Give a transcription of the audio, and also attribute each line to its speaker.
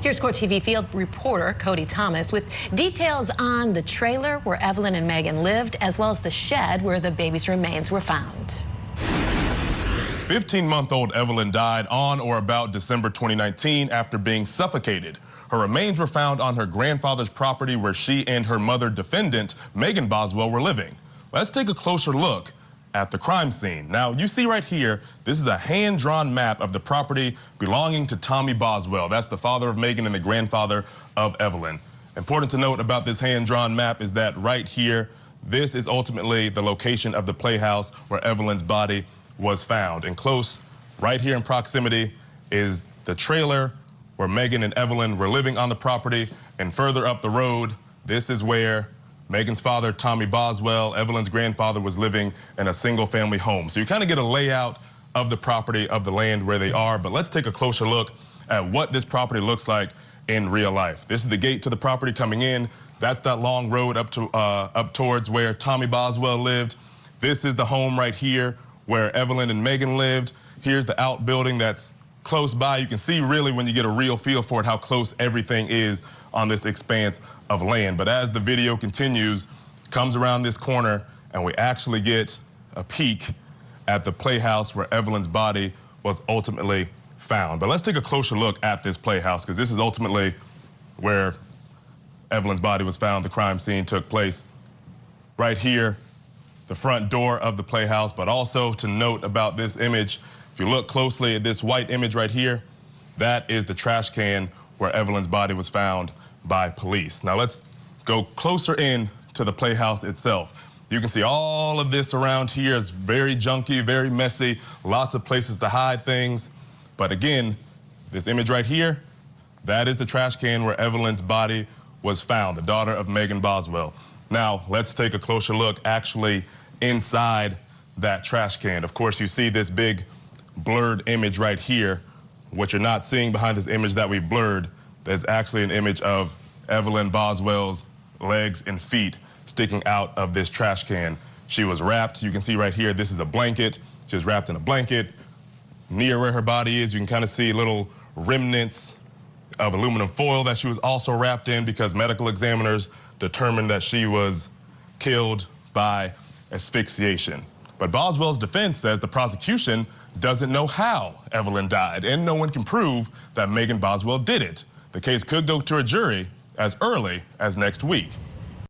Speaker 1: Here's Court TV field reporter Cody Thomas with details on the trailer where Evelyn and Megan lived, as well as the shed where the baby's remains were found.
Speaker 2: 15-month-old Evelyn died on or about December 2019 after being suffocated. Her remains were found on her grandfather's property where she and her mother defendant, Megan Boswell, were living. Let's take a closer look at the crime scene. Now, you see right here, this is a hand-drawn map of the property belonging to Tommy Boswell. That's the father of Megan and the grandfather of Evelyn. Important to note about this hand-drawn map is that right here, this is ultimately the location of the playhouse where Evelyn's body was found. And close, right here in proximity, is the trailer where Megan and Evelyn were living on the property. And further up the road, this is where Megan's father, Tommy Boswell, Evelyn's grandfather, was living in a single-family home. So you kind of get a layout of the property, of the land where they are. But let's take a closer look at what this property looks like in real life. This is the gate to the property coming in. That's that long road up towards where Tommy Boswell lived. This is the home right here where Evelyn and Megan lived. Here's the outbuilding that's close by. You can see really when you get a real feel for it how close everything is on this expanse of land. But as the video continues, comes around this corner, and we actually get a peek at the playhouse where Evelyn's body was ultimately found. But let's take a closer look at this playhouse, because this is ultimately where Evelyn's body was found. The crime scene took place right here, the front door of the playhouse. But also to note about this image, if you look closely at this white image right here, that is the trash can where Evelyn's body was found by police. Now let's go closer in to the playhouse itself. You can see all of this around here is very junky, very messy, lots of places to hide things. But again, this image right here, that is the trash can where Evelyn's body was found, the daughter of Megan Boswell. Now let's take a closer look actually inside that trash can. Of course, you see this big blurred image right here. What you're not seeing behind this image that we've blurred, there's actually an image of Evelyn Boswell's legs and feet sticking out of this trash can. She was wrapped. You can see right here, this is a blanket. She was wrapped in a blanket. Near where her body is, you can kind of see little remnants of aluminum foil that she was also wrapped in, because medical examiners determined that she was killed by asphyxiation. But Boswell's defense says the prosecution doesn't know how Evelyn died, and no one can prove that Megan Boswell did it. The case could go to a jury as early as next week.